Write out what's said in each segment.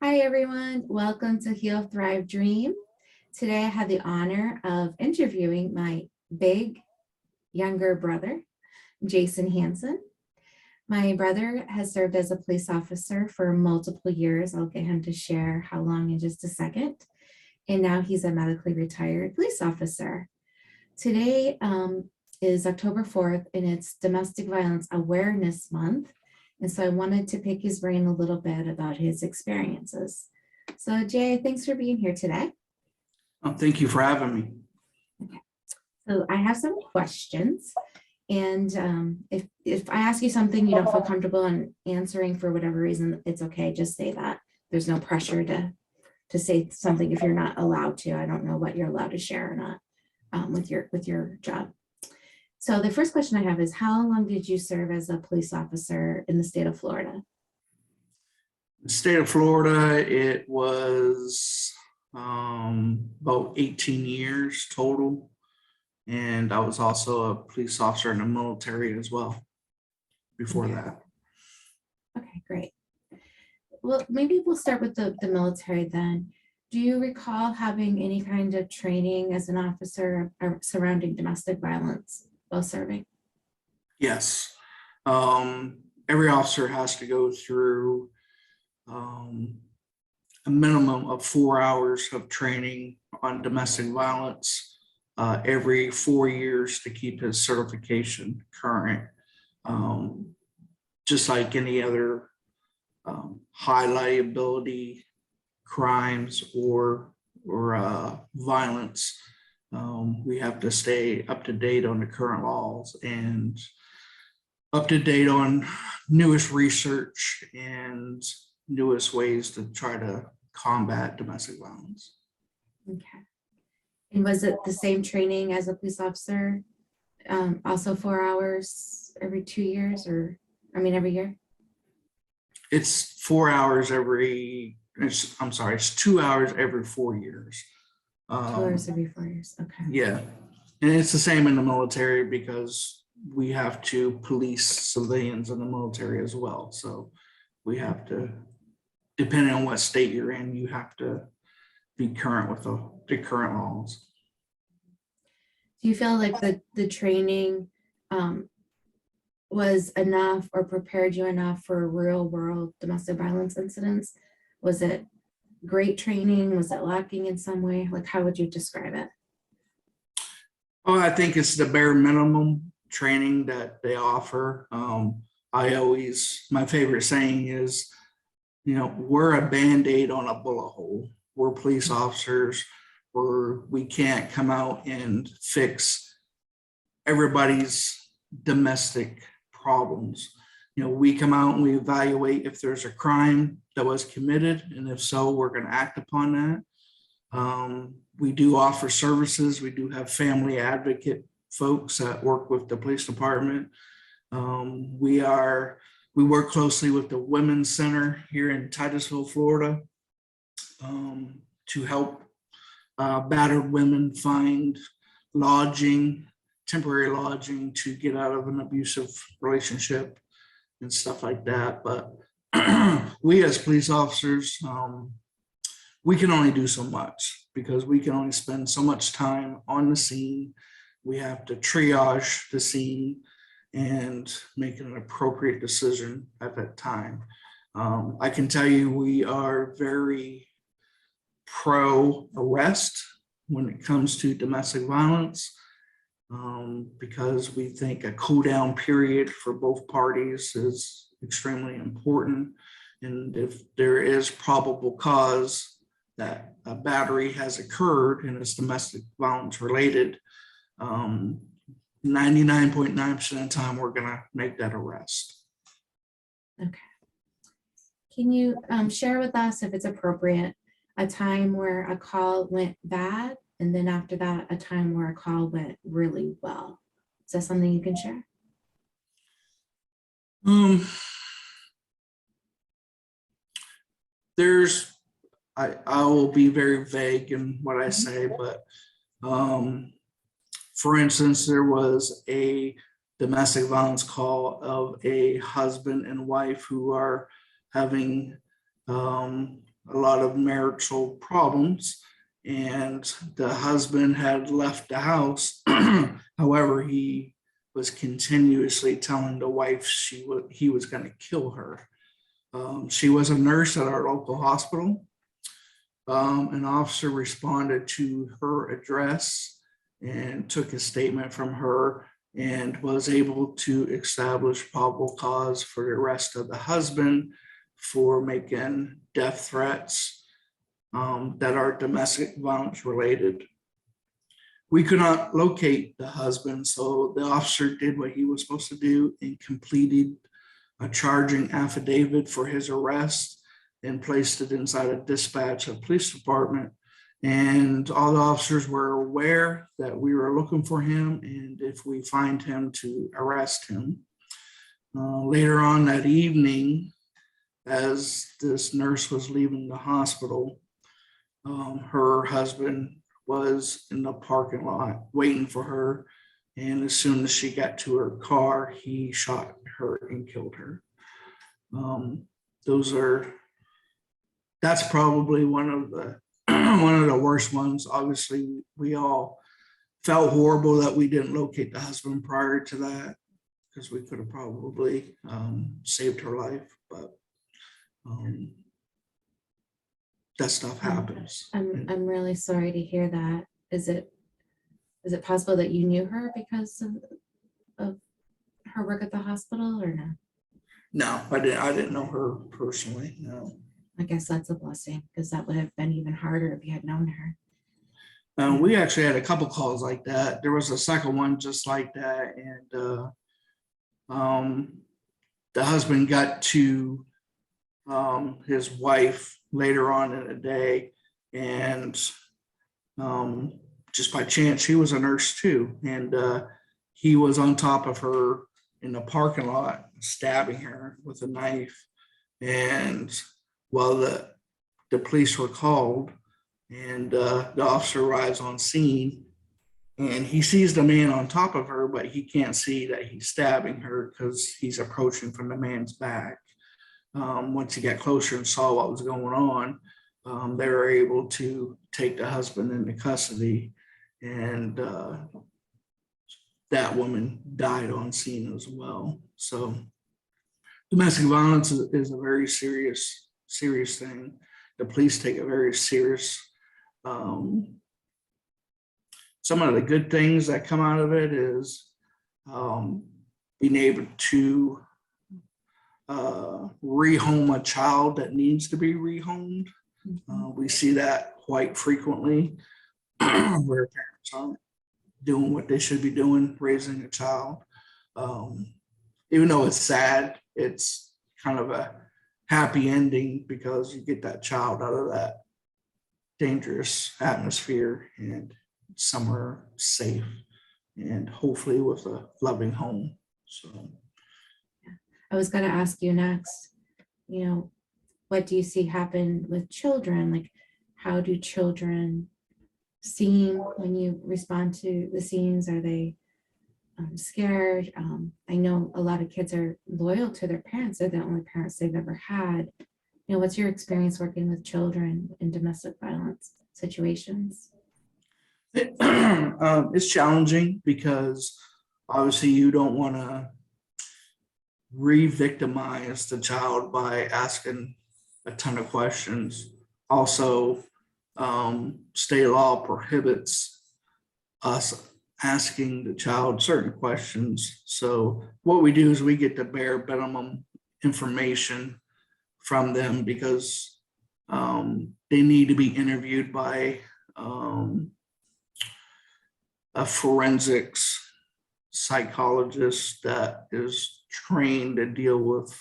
Hi, everyone. Welcome to Heal, Thrive, Dream. Today, I have the honor of interviewing my big younger brother, Jason Hanson. My brother has served as a police officer for multiple years. I'll get him to share how long in just a second. And now he's a medically retired police officer. Today is October 4th, and it's Domestic Violence Awareness Month. And so I wanted to pick his brain a little bit about his experiences. So Jay, thanks for being here today. Thank you for having me. Okay. So I have some questions. And if I ask you something you don't feel comfortable in answering for whatever reason, it's okay. Just say that. There's no pressure to say something if you're not allowed to. I don't know what you're allowed to share or not with your job. So the first question I have is, how long did you serve as a police officer in the state of Florida? The state of Florida, it was about 18 years total. And I was also a police officer in the military as well before that. Okay, great. Well, maybe we'll start with the military then. Do you recall having any kind of training as an officer surrounding domestic violence while serving? Yes. Every officer has to go through a minimum of 4 hours of training on domestic violence every 4 years to keep his certification current. Just like any other high liability crimes or violence, we have to stay up to date on the current laws and up to date on newest research and newest ways to try to combat domestic violence. Okay. And was it the same training as a police officer? Also 4 hours every 2 years, or every year? It's 4 hours it's 2 hours every 4 years. 2 hours every 4 years. Okay. Yeah. And it's the same in the military because we have to police civilians in the military as well. So we have to, depending on what state you're in, you have to be current with the current laws. Do you feel like the training was enough or prepared you enough for real world domestic violence incidents? Was it great training? Was it lacking in some way? Like, how would you describe it? Oh, I think it's the bare minimum training that they offer. My favorite saying is, we're a Band-Aid on a bullet hole. We're police officers, we can't come out and fix everybody's domestic problems. We come out and we evaluate if there's a crime that was committed, and if so, we're going to act upon that. We do offer services. We do have family advocate folks that work with the police department. We work closely with the Women's Center here in Titusville, Florida, to help battered women find temporary lodging to get out of an abusive relationship and stuff like that. But we as police officers, we can only do so much because we can only spend so much time on the scene. We have to triage the scene and make an appropriate decision at that time. I can tell you we are very pro arrest when it comes to domestic violence, because we think a cool down period for both parties is extremely important. And if there is probable cause that a battery has occurred and it's domestic violence related, 99.9% of the time we're going to make that arrest. Okay. Can you share with us, if it's appropriate, a time where a call went bad, and then after that, a time where a call went really well? Is that something you can share? I will be very vague in what I say, but for instance, there was a domestic violence call of a husband and wife who are having a lot of marital problems, and the husband had left the house. However, he was continuously telling the wife he was going to kill her. She was a nurse at our local hospital. An officer responded to her address and took a statement from her and was able to establish probable cause for the arrest of the husband for making death threats that are domestic violence related. We could not locate the husband, so the officer did what he was supposed to do and completed a charging affidavit for his arrest and placed it inside a dispatch of police department. And all the officers were aware that we were looking for him, and if we find him, to arrest him. Later on that evening, as this nurse was leaving the hospital, her husband was in the parking lot waiting for her. And as soon as she got to her car, he shot her and killed her. That's probably one of the one of the worst ones. Obviously, we all felt horrible that we didn't locate the husband prior to that, because we could have probably saved her life. But that stuff happens. I'm really sorry to hear that. Is it possible that you knew her because of her work at the hospital, or no? No, I didn't know her personally. No. I guess that's a blessing, because that would have been even harder if you had known her. We actually had a couple calls like that. There was a second one just like that, and the husband got to his wife later on in the day, and just by chance, she was a nurse too, and he was on top of her in the parking lot, stabbing her with a knife. And while the police were called, and the officer arrives on scene, and he sees the man on top of her, but he can't see that he's stabbing her because he's approaching from the man's back. Once he got closer and saw what was going on, they were able to take the husband into custody, and that woman died on scene as well. So domestic violence is a very serious thing. The police take it very serious. Some of the good things that come out of it is being able to rehome a child that needs to be rehomed. We see that quite frequently, where parents aren't doing what they should be doing, raising a child. Even though it's sad, it's kind of a happy ending because you get that child out of that dangerous atmosphere and somewhere safe, and hopefully with a loving home. So I was going to ask you next, what do you see happen with children? Like, how do children seem when you respond to the scenes? Are they scared? I know a lot of kids are loyal to their parents. They're the only parents they've ever had. What's your experience working with children in domestic violence situations? It's challenging because obviously you don't want to re-victimize the child by asking a ton of questions. Also, state law prohibits us asking the child certain questions. So what we do is we get the bare minimum information from them, because they need to be interviewed by a forensics psychologist that is trained to deal with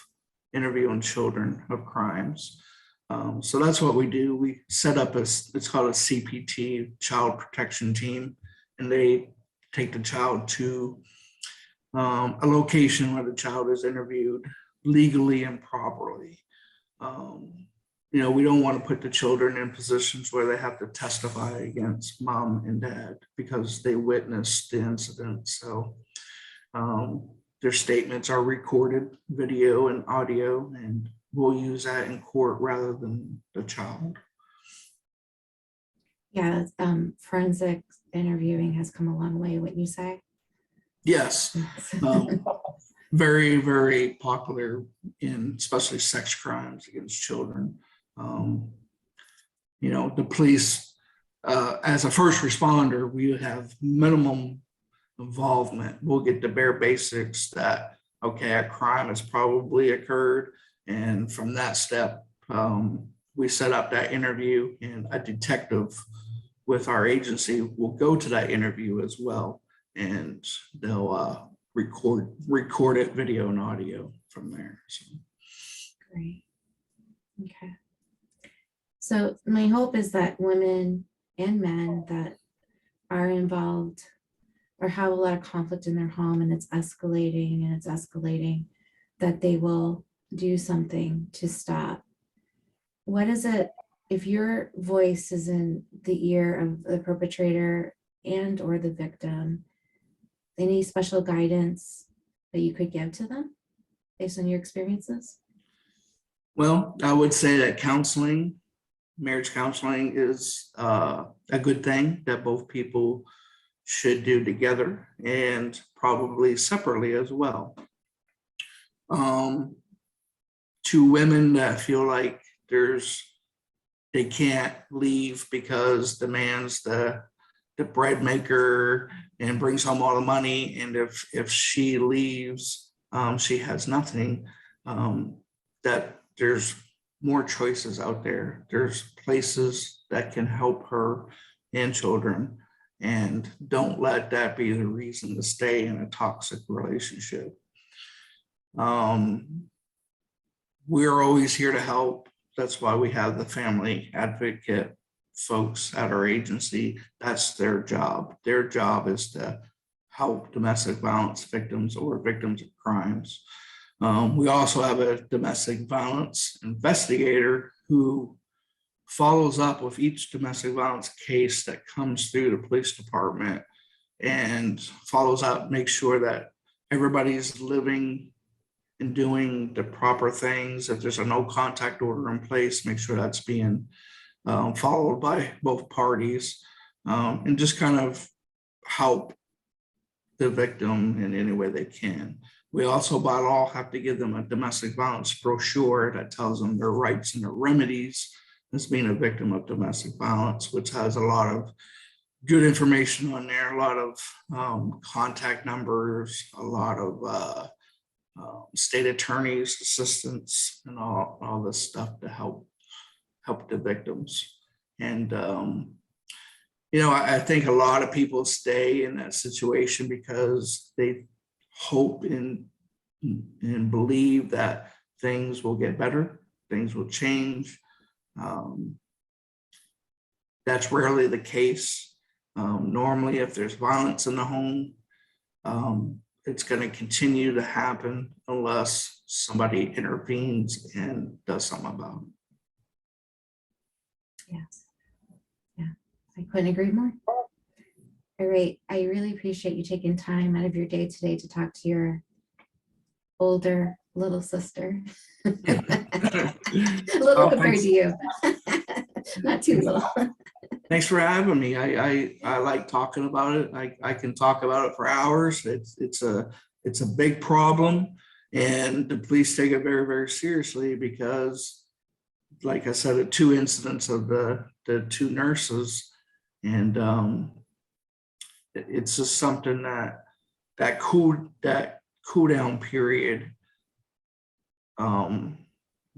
interviewing children of crimes. So that's what we do. We set up it's called a CPT, Child Protection Team, and they take the child to a location where the child is interviewed legally and properly. We don't want to put the children in positions where they have to testify against mom and dad because they witnessed the incident. So their statements are recorded, video and audio, and we'll use that in court rather than the child. Yeah, forensic interviewing has come a long way, wouldn't you say? Yes, very, very popular in especially sex crimes against children. You know, the police, as a first responder, we have minimum involvement. We'll get the bare basics that, okay, a crime has probably occurred. And from that step, we set up that interview, and a detective with our agency will go to that interview as well. And they'll record it, video and audio from there. So. Great. Okay. So my hope is that women and men that are involved or have a lot of conflict in their home and it's escalating, that they will do something to stop. What is it, if your voice is in the ear of the perpetrator and or the victim, any special guidance that you could give to them based on your experiences? Well, I would say that counseling, marriage counseling, is a good thing that both people should do together and probably separately as well. To women that feel like they can't leave because the man's the bread maker and brings home all the money, and if she leaves, she has nothing, that there's more choices out there. There's places that can help her and children, and don't let that be the reason to stay in a toxic relationship. We're always here to help. That's why we have the family advocate folks at our agency. That's their job. Their job is to help domestic violence victims or victims of crimes. We also have a domestic violence investigator who follows up with each domestic violence case that comes through the police department and follows up, makes sure that everybody's living and doing the proper things. If there's a no contact order in place, make sure that's being followed by both parties, and just kind of help the victim in any way they can. We also by law have to give them a domestic violence brochure that tells them their rights and their remedies as being a victim of domestic violence, which has a lot of good information on there, a lot of contact numbers, a lot of state attorneys, assistants, and all this stuff to help the victims. And you know, I think a lot of people stay in that situation because they hope and believe that things will get better, things will change. That's rarely the case. Normally, if there's violence in the home, it's going to continue to happen unless somebody intervenes and does something about it. Yes. Yeah, I couldn't agree more. All right. I really appreciate you taking time out of your day today to talk to your older little sister. Little compared to you. Not too little. Thanks for having me. I like talking about it. I can talk about it for hours. It's a big problem, and the police take it very, very seriously because, like I said, the 2 incidents of the 2 nurses, and it's just something that cool down period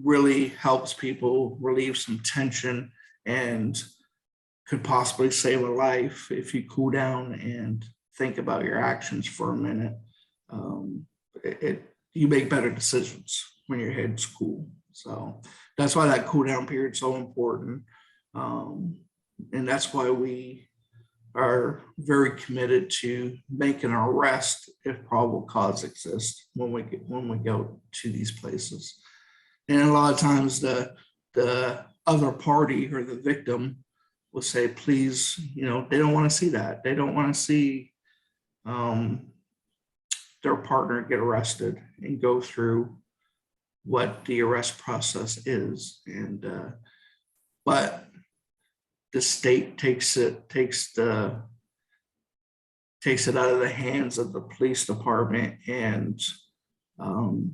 really helps people relieve some tension and could possibly save a life if you cool down and think about your actions for a minute. You make better decisions when your head's cool. So that's why that cool down period is so important. And that's why we are very committed to making an arrest if probable cause exists when we go to these places. And a lot of times the other party or the victim will say, please, you know, they don't want to see that. They don't want to see the their partner get arrested and go through what the arrest process is. And but the state takes it out of the hands of the police department and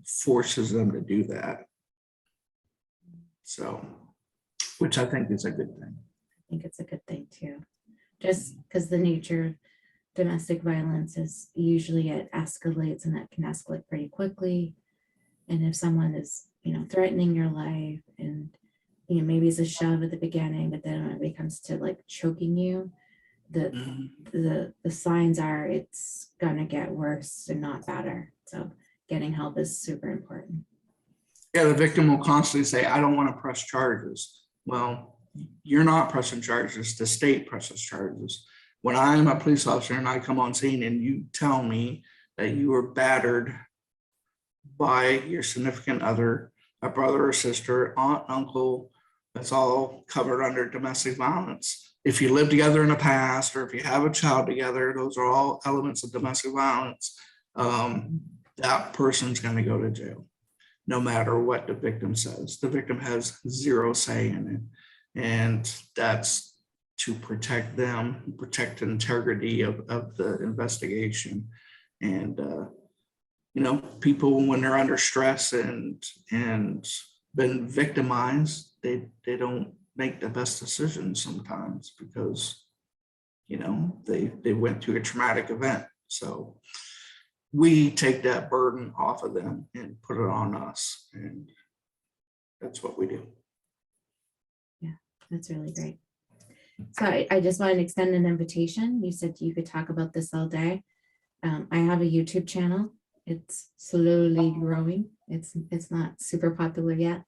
forces them to do that. So, which I think is a good thing. I think it's a good thing too. Just because the nature of domestic violence is usually it escalates, and that can escalate pretty quickly. And if someone is, threatening your life, and maybe it's a shove at the beginning, but then when it becomes to like choking you, the signs are it's gonna get worse and not better. So getting help is super important. Yeah, the victim will constantly say, I don't want to press charges. Well, you're not pressing charges. The state presses charges. When I'm a police officer and I come on scene and you tell me that you were battered by your significant other, a brother or sister, aunt, uncle, that's all covered under domestic violence. If you live together in the past, or if you have a child together, those are all elements of domestic violence. That person's going to go to jail, no matter what the victim says. The victim has zero say in it. And that's to protect them, protect the integrity of the investigation. And, people, when they're under stress and been victimized, they don't make the best decisions sometimes because, they went through a traumatic event. So we take that burden off of them and put it on us. And that's what we do. Yeah, that's really great. So I just wanted to extend an invitation. You said you could talk about this all day. I have a YouTube channel. It's slowly growing. It's not super popular yet,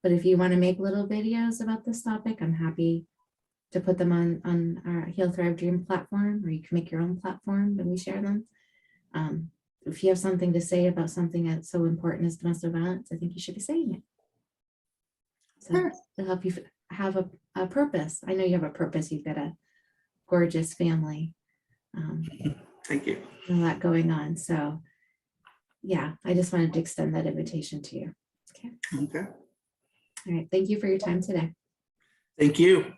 but if you want to make little videos about this topic, I'm happy to put them on our Heal Thrive Dream platform, or you can make your own platform and we share them. If you have something to say about something that's so important as domestic violence, I think you should be saying it. So Sure. to help you have a purpose. I know you have a purpose. You've got a gorgeous family. Thank you. A lot going on. So yeah, I just wanted to extend that invitation to you. Okay. Okay. All right. Thank you for your time today. Thank you.